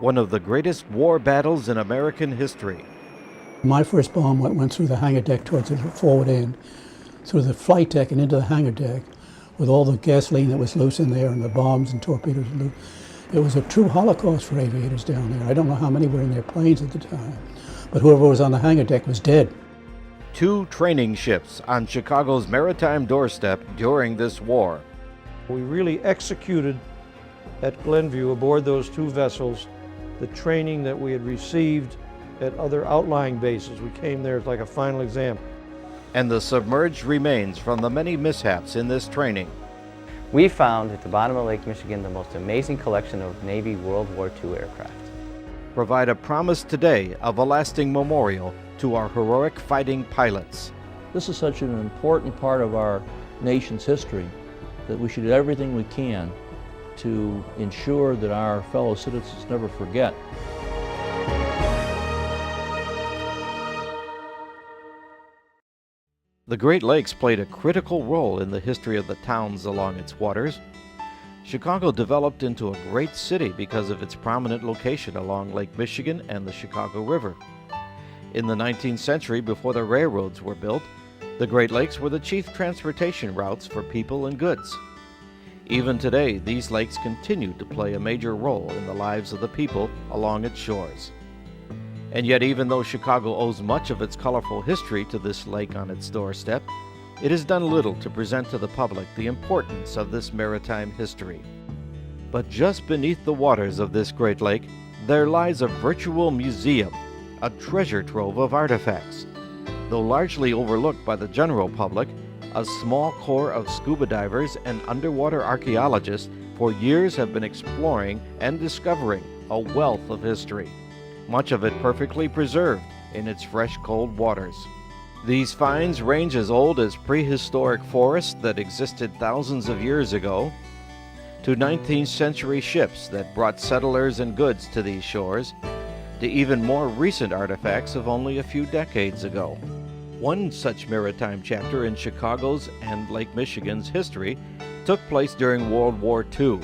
one of the greatest war battles in American history. My first bomb went through the hangar deck towards the forward end, through the flight deck and into the hangar deck, with all the gasoline that was loose in there and the bombs and torpedoes loose. It was a true holocaust for aviators down there. I don't know how many were in their planes at the time, but whoever was on the hangar deck was dead. 2 training ships on Chicago's maritime doorstep during this war. We really executed at Glenview aboard those 2 vessels the training that we had received at other outlying bases. We came there as like a final exam. And the submerged remains from the many mishaps in this training. We found at the bottom of Lake Michigan the most amazing collection of Navy World War II aircraft. Provide a promise today of a lasting memorial to our heroic fighting pilots. This is such an important part of our nation's history that we should do everything we can to ensure that our fellow citizens never forget. The Great Lakes played a critical role in the history of the towns along its waters. Chicago developed into a great city because of its prominent location along Lake Michigan and the Chicago River. In the 19th century, before the railroads were built, the Great Lakes were the chief transportation routes for people and goods. Even today, these lakes continue to play a major role in the lives of the people along its shores. And yet, even though Chicago owes much of its colorful history to this lake on its doorstep, it has done little to present to the public the importance of this maritime history. But just beneath the waters of this great lake, there lies a virtual museum, a treasure trove of artifacts. Though largely overlooked by the general public, a small core of scuba divers and underwater archaeologists for years have been exploring and discovering a wealth of history, much of it perfectly preserved in its fresh, cold waters. These finds range as old as prehistoric forests that existed thousands of years ago, to 19th century ships that brought settlers and goods to these shores, to even more recent artifacts of only a few decades ago. One such maritime chapter in Chicago's and Lake Michigan's history took place during World War II,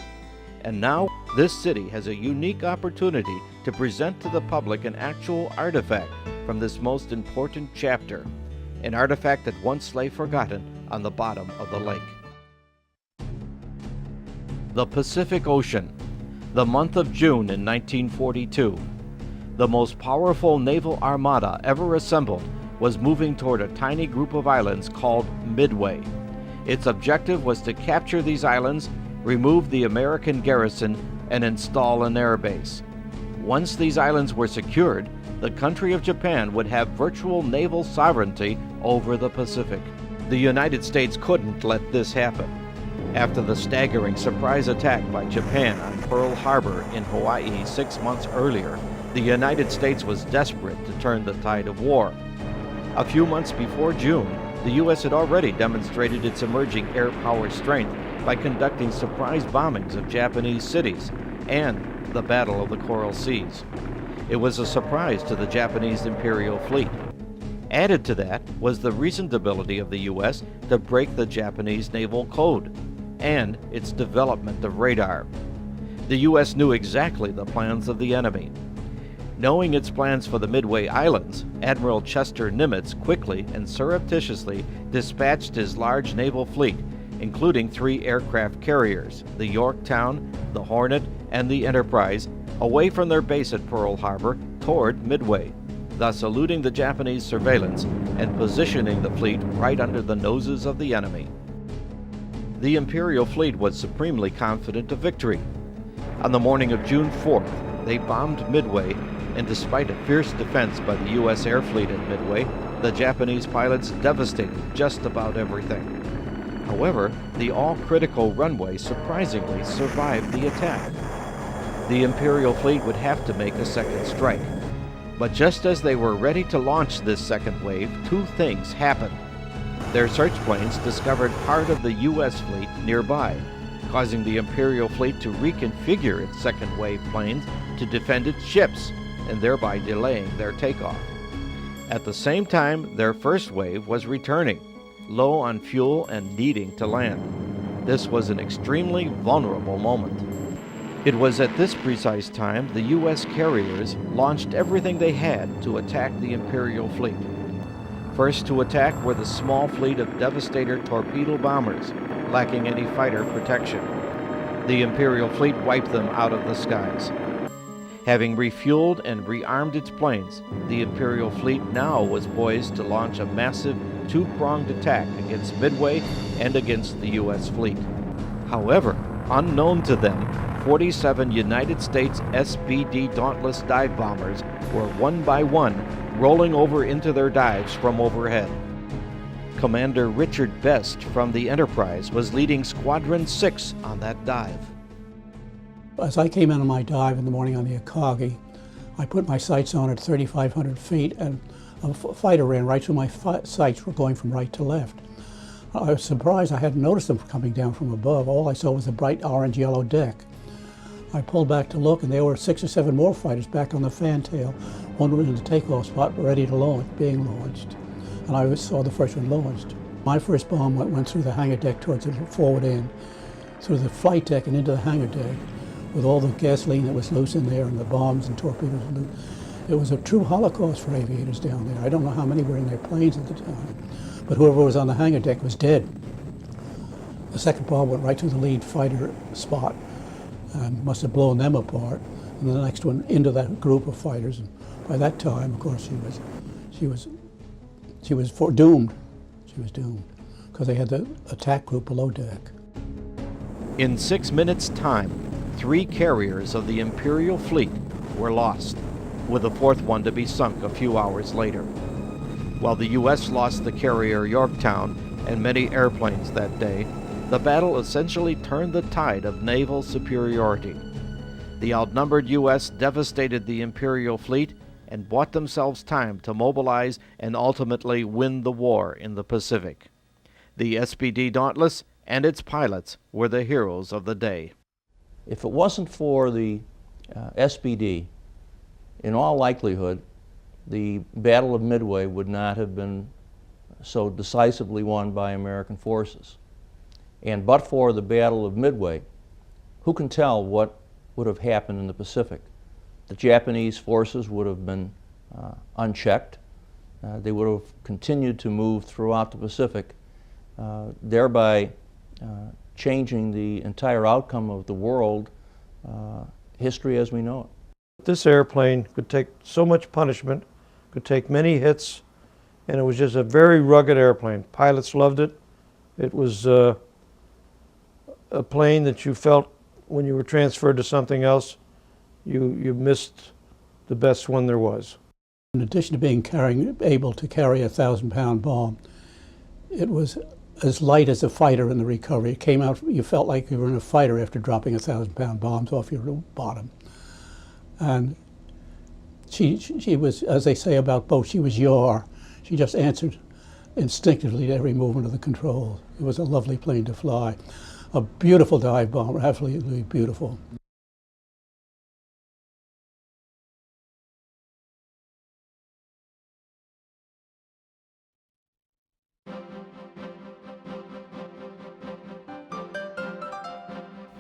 and now this city has a unique opportunity to present to the public an actual artifact from this most important chapter, an artifact that once lay forgotten on the bottom of the lake. The Pacific Ocean, the month of June in 1942. The most powerful naval armada ever assembled was moving toward a tiny group of islands called Midway. Its objective was to capture these islands, remove the American garrison, and install an air base. Once these islands were secured, the country of Japan would have virtual naval sovereignty over the Pacific. The United States couldn't let this happen. After the staggering surprise attack by Japan on Pearl Harbor in Hawaii 6 months earlier, the United States was desperate to turn the tide of war. A few months before June, the U.S. had already demonstrated its emerging air power strength by conducting surprise bombings of Japanese cities and the Battle of the Coral Seas. It was a surprise to the Japanese Imperial Fleet. Added to that was the recent ability of the U.S. to break the Japanese naval code and its development of radar. The U.S. knew exactly the plans of the enemy. Knowing its plans for the Midway Islands, Admiral Chester Nimitz quickly and surreptitiously dispatched his large naval fleet, including 3 aircraft carriers, the Yorktown, the Hornet, and the Enterprise, away from their base at Pearl Harbor toward Midway, thus eluding the Japanese surveillance and positioning the fleet right under the noses of the enemy. The Imperial fleet was supremely confident of victory. On the morning of June 4th, they bombed Midway, and despite a fierce defense by the U.S. Air Fleet at Midway, the Japanese pilots devastated just about everything. However, the all-critical runway surprisingly survived the attack. The Imperial fleet would have to make a second strike. But just as they were ready to launch this second wave, 2 things happened. Their search planes discovered part of the U.S. fleet nearby, causing the Imperial fleet to reconfigure its second wave planes to defend its ships, and thereby delaying their takeoff. At the same time, their first wave was returning, low on fuel and needing to land. This was an extremely vulnerable moment. It was at this precise time the U.S. carriers launched everything they had to attack the Imperial fleet. First to attack were the small fleet of Devastator torpedo bombers, lacking any fighter protection. The Imperial fleet wiped them out of the skies. Having refueled and rearmed its planes, the Imperial fleet now was poised to launch a massive two-pronged attack against Midway and against the U.S. fleet. However, unknown to them, 47 United States SBD Dauntless dive bombers were one by one rolling over into their dives from overhead. Commander Richard Best from the Enterprise was leading Squadron 6 on that dive. As I came out of my dive in the morning on the Akagi, I put my sights on at 3,500 feet, and a fighter ran right through my sights. Were going from right to left. I was surprised I hadn't noticed them coming down from above. All I saw was a bright orange-yellow deck. I pulled back to look, and there were 6 or 7 more fighters back on the fantail. One was in the takeoff spot, ready to launch, being launched. And I saw the first one launched. My first bomb went through the hangar deck towards the forward end, through the flight deck and into the hangar deck, with all the gasoline that was loose in there and the bombs and torpedoes loose. It was a true holocaust for aviators down there. I don't know how many were in their planes at the time, but whoever was on the hangar deck was dead. The second bomb went right through the lead fighter spot and must have blown them apart, and the next one into that group of fighters. And by that time, of course, she was doomed. She was doomed because they had the attack group below deck. In 6 minutes' time, 3 carriers of the Imperial fleet were lost, with the 4th one to be sunk a few hours later. While the U.S. lost the carrier Yorktown and many airplanes that day, the battle essentially turned the tide of naval superiority. The outnumbered U.S. devastated the Imperial fleet and bought themselves time to mobilize and ultimately win the war in the Pacific. The SBD Dauntless and its pilots were the heroes of the day. If it wasn't for the SBD, in all likelihood, the Battle of Midway would not have been so decisively won by American forces. And but for the Battle of Midway, who can tell what would have happened in the Pacific? The Japanese forces would have been unchecked. They would have continued to move throughout the Pacific, thereby changing the entire outcome of the world history as we know it. This airplane could take so much punishment, could take many hits, and it was just a very rugged airplane. Pilots loved it. It was a plane that you felt when you were transferred to something else, you missed the best one there was. In addition to being able to carry a 1,000-pound bomb, it was as light as a fighter in the recovery. It came out, you felt like you were in a fighter after dropping 1,000-pound bombs off your bottom. And she was, as they say about boats, she was yaw. She just answered instinctively to every movement of the controls. It was a lovely plane to fly. A beautiful dive bomber, absolutely beautiful.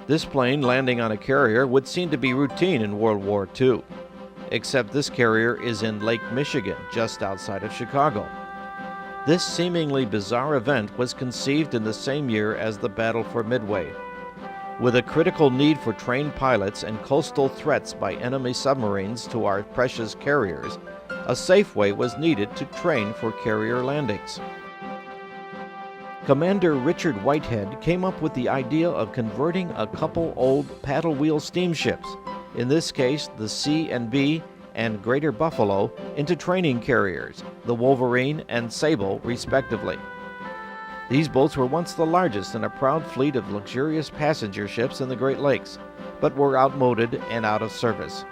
This plane landing on a carrier would seem to be routine in World War II, except this carrier is in Lake Michigan, just outside of Chicago. This seemingly bizarre event was conceived in the same year as the Battle for Midway. With a critical need for trained pilots and coastal threats by enemy submarines to our precious carriers, a safe way was needed to train for carrier landings. Commander Richard Whitehead came up with the idea of converting a couple old paddle wheel steamships, in this case the C&B and Greater Buffalo, into training carriers, the Wolverine and Sable respectively. These boats were once the largest in a proud fleet of luxurious passenger ships in the Great Lakes, but were outmoded and out of service.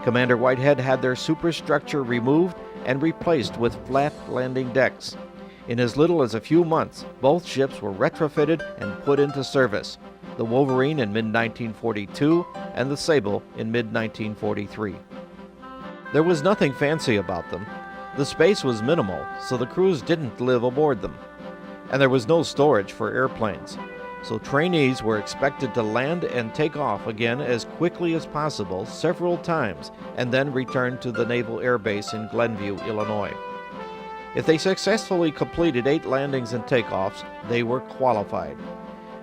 Commander Whitehead had their superstructure removed and replaced with flat landing decks. In as little as a few months, both ships were retrofitted and put into service, the Wolverine in mid-1942 and the Sable in mid-1943. There was nothing fancy about them. The space was minimal, so the crews didn't live aboard them. And there was no storage for airplanes. so trainees were expected to land and take off again as quickly as possible several times and then return to the Naval Air Base in Glenview, Illinois. If they successfully completed 8 landings and takeoffs, they were qualified.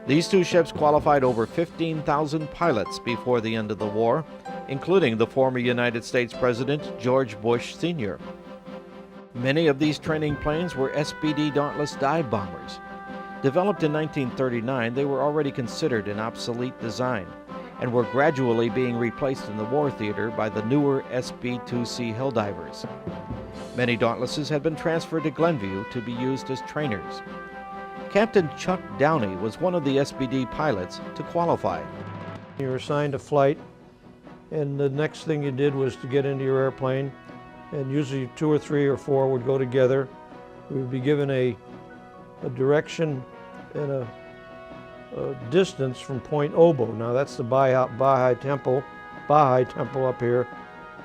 These 2 ships qualified over 15,000 pilots before the end of the war, including the former United States President George Bush Sr. Many of these training planes were SBD Dauntless dive bombers. Developed in 1939, they were already considered an obsolete design and were gradually being replaced in the war theater by the newer SB-2C Helldivers. Many Dauntlesses had been transferred to Glenview to be used as trainers. Captain Chuck Downey was one of the SBD pilots to qualify. You were assigned a flight, and the next thing you did was to get into your airplane, and usually 2 or 3 or 4 would go together. We would be given a direction and a distance from Point Obo. Now that's the Baha'i Temple up here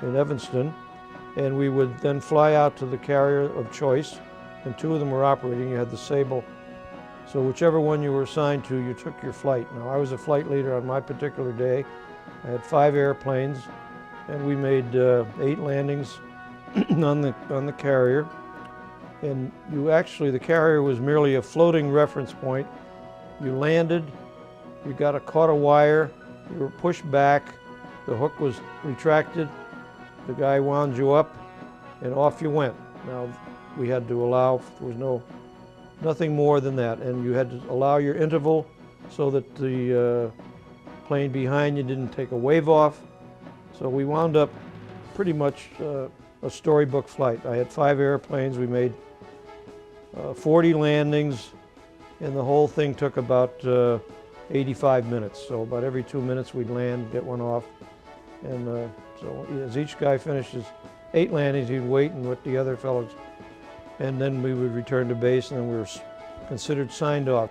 in Evanston. And we would then fly out to the carrier of choice, and 2 of them were operating. You had the Sable. So whichever one you were assigned to, you took your flight. Now I was a flight leader on my particular day. I had 5 airplanes, and we made 8 landings on the carrier. And the carrier was merely a floating reference point. You landed, you caught a wire, you were pushed back, the hook was retracted, the guy wound you up, and off you went. Now, we had to allow, there was nothing more than that, and you had to allow your interval so that the plane behind you didn't take a wave off. So we wound up pretty much a storybook flight. I had 5 airplanes, we made 40 landings, and the whole thing took about 85 minutes. So about every 2 minutes we'd land, get one off, and so as each guy finished his 8 landings, he'd wait and with the other fellows, and then we would return to base, and then we were considered signed off.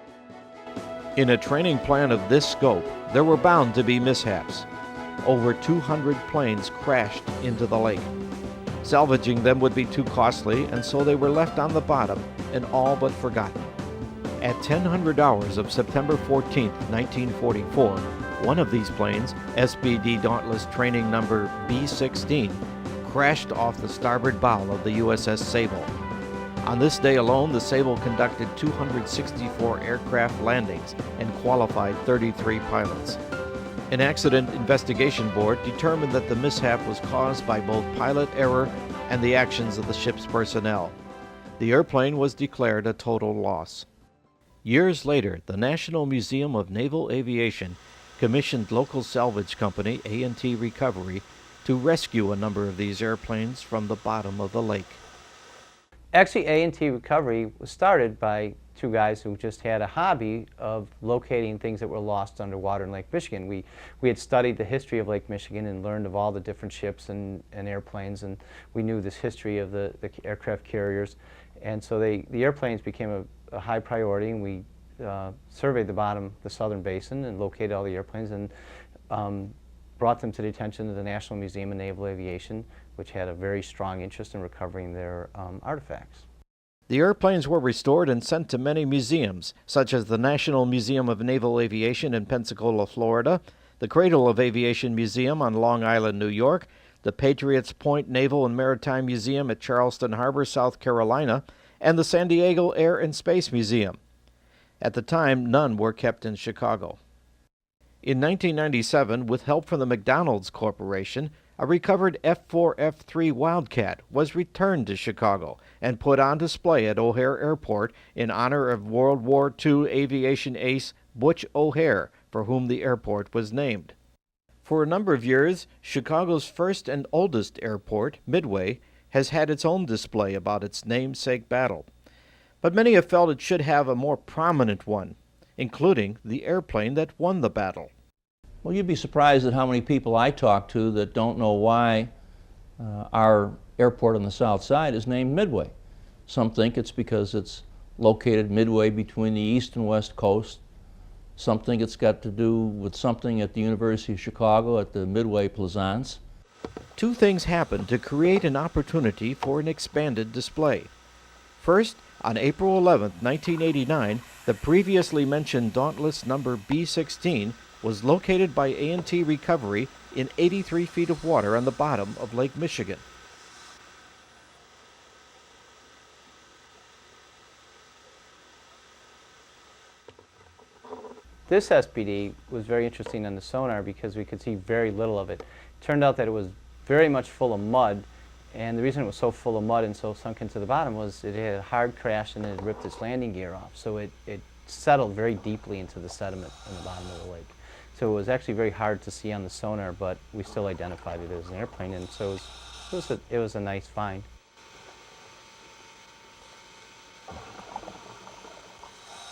In a training plan of this scope, there were bound to be mishaps. Over 200 planes crashed into the lake. Salvaging them would be too costly, and so they were left on the bottom and all but forgotten. At 1000 hours of September 14, 1944, one of these planes, SBD Dauntless training number B-16, crashed off the starboard bow of the USS Sable. On this day alone, the Sable conducted 264 aircraft landings and qualified 33 pilots. An accident investigation board determined that the mishap was caused by both pilot error and the actions of the ship's personnel. The airplane was declared a total loss. Years later, the National Museum of Naval Aviation commissioned local salvage company A&T Recovery to rescue a number of these airplanes from the bottom of the lake. Actually, A&T Recovery was started by 2 guys who just had a hobby of locating things that were lost underwater in Lake Michigan. We had studied the history of Lake Michigan and learned of all the different ships and airplanes, and we knew this history of the aircraft carriers. And so the airplanes became a high priority, and we surveyed the southern basin, and located all the airplanes, and brought them to the attention of the National Museum of Naval Aviation, which had a very strong interest in recovering their artifacts. The airplanes were restored and sent to many museums, such as the National Museum of Naval Aviation in Pensacola, Florida, the Cradle of Aviation Museum on Long Island, New York, the Patriots Point Naval and Maritime Museum at Charleston Harbor, South Carolina, and the San Diego Air and Space Museum. At the time, none were kept in Chicago. In 1997, with help from the McDonald's Corporation, a recovered F-4F-3 Wildcat was returned to Chicago and put on display at O'Hare Airport in honor of World War II aviation ace Butch O'Hare, for whom the airport was named. For a number of years, Chicago's first and oldest airport, Midway, has had its own display about its namesake battle. But many have felt it should have a more prominent one, including the airplane that won the battle. Well, you'd be surprised at how many people I talk to that don't know why our airport on the south side is named Midway. Some think it's because it's located midway between the east and west coast. Some think it's got to do with something at the University of Chicago at the Midway Plaisance. 2 things happened to create an opportunity for an expanded display. First, on April 11, 1989, the previously mentioned Dauntless number B-16 was located by A&T Recovery in 83 feet of water on the bottom of Lake Michigan. This SBD was very interesting on the sonar because we could see very little of it. Turned out that it was very much full of mud, and the reason it was so full of mud and so sunk into the bottom was it had a hard crash and it had ripped its landing gear off. So it settled very deeply into the sediment in the bottom of the lake. So it was actually very hard to see on the sonar, but we still identified it as an airplane, and so it was a nice find.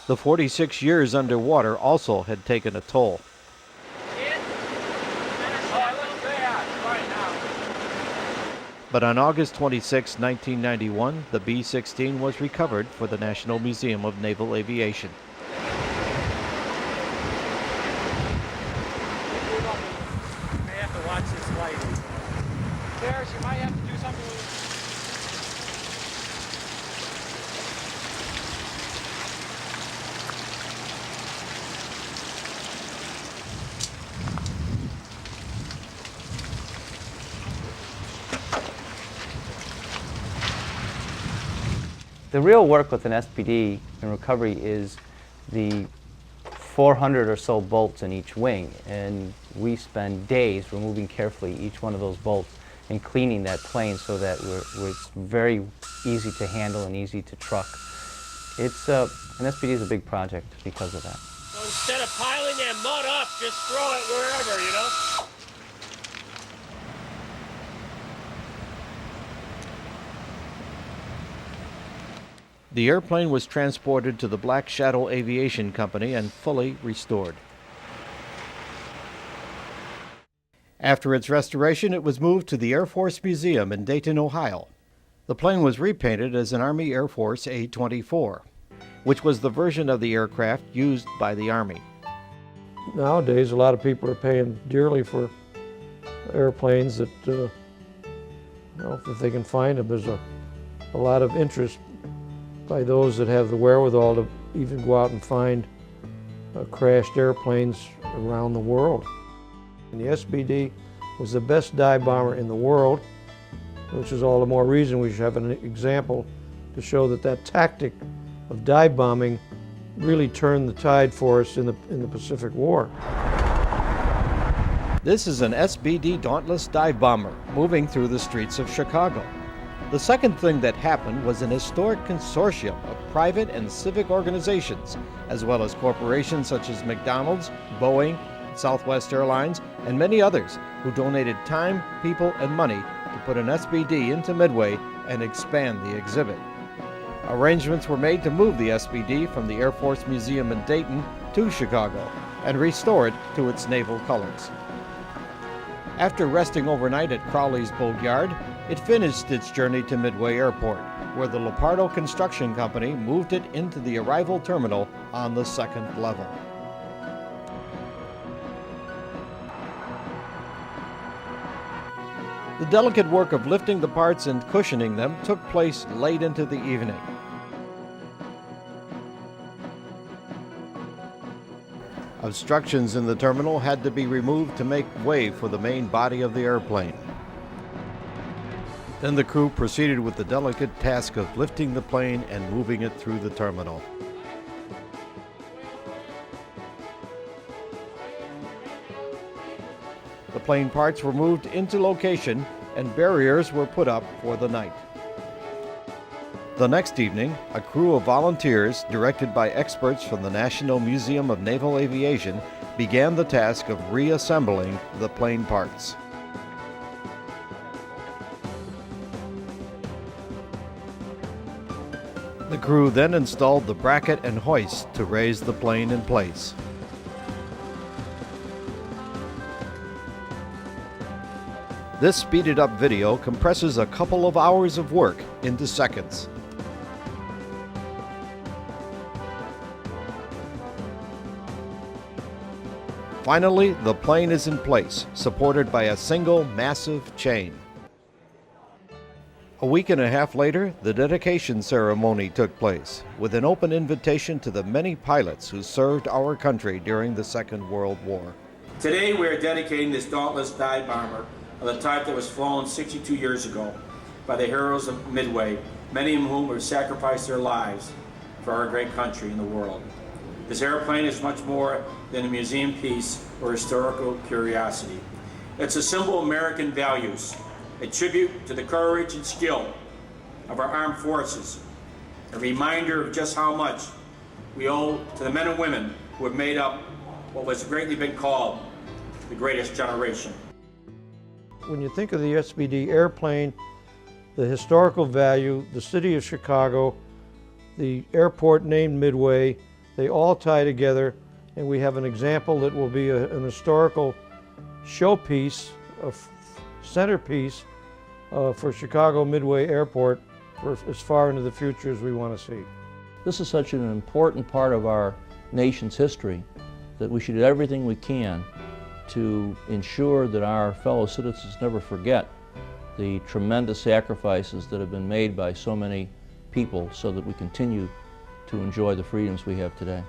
The 46 years underwater also had taken a toll. But on August 26, 1991, the B-16 was recovered for the National Museum of Naval Aviation. You may have to watch this light. Paris, you might have to do something with it. The real work with an SBD in recovery is the 400 or so bolts in each wing, and we spend days removing carefully each one of those bolts and cleaning that plane so that it's very easy to handle and easy to truck. An SBD is a big project because of that. So instead of piling that mud up, just throw it wherever, you know? The airplane was transported to the Black Shadow Aviation Company and fully restored. After its restoration, it was moved to the Air Force Museum in Dayton, Ohio. The plane was repainted as an Army Air Force A-24, which was the version of the aircraft used by the Army. Nowadays, a lot of people are paying dearly for airplanes that, if they can find them, there's a lot of interest by those that have the wherewithal to even go out and find crashed airplanes around the world. And the SBD was the best dive bomber in the world, which is all the more reason we should have an example to show that that tactic of dive bombing really turned the tide for us in the Pacific War. This is an SBD Dauntless dive bomber moving through the streets of Chicago. The second thing that happened was an historic consortium of private and civic organizations, as well as corporations such as McDonald's, Boeing, Southwest Airlines, and many others who donated time, people, and money to put an SBD into Midway and expand the exhibit. Arrangements were made to move the SBD from the Air Force Museum in Dayton to Chicago and restore it to its naval colors. After resting overnight at Crowley's Boatyard, it finished its journey to Midway Airport, where the Lepardo Construction Company moved it into the arrival terminal on the second level. The delicate work of lifting the parts and cushioning them took place late into the evening. Obstructions in the terminal had to be removed to make way for the main body of the airplane. Then the crew proceeded with the delicate task of lifting the plane and moving it through the terminal. The plane parts were moved into location and barriers were put up for the night. The next evening, a crew of volunteers, directed by experts from the National Museum of Naval Aviation, began the task of reassembling the plane parts. The crew then installed the bracket and hoist to raise the plane in place. This speeded up video compresses a couple of hours of work into seconds. Finally, the plane is in place, supported by a single massive chain. A week and a half later, the dedication ceremony took place, with an open invitation to the many pilots who served our country during the Second World War. Today we are dedicating this Dauntless dive bomber of the type that was flown 62 years ago by the heroes of Midway, many of whom have sacrificed their lives for our great country and the world. This airplane is much more than a museum piece or historical curiosity. It's a symbol of American values, a tribute to the courage and skill of our armed forces, a reminder of just how much we owe to the men and women who have made up what was greatly been called the greatest generation. When you think of the SBD airplane, the historical value, the city of Chicago, the airport named Midway, they all tie together, and we have an example that will be an historical showpiece, a centerpiece for Chicago Midway Airport for as far into the future as we want to see. This is such an important part of our nation's history that we should do everything we can to ensure that our fellow citizens never forget the tremendous sacrifices that have been made by so many people so that we continue to enjoy the freedoms we have today.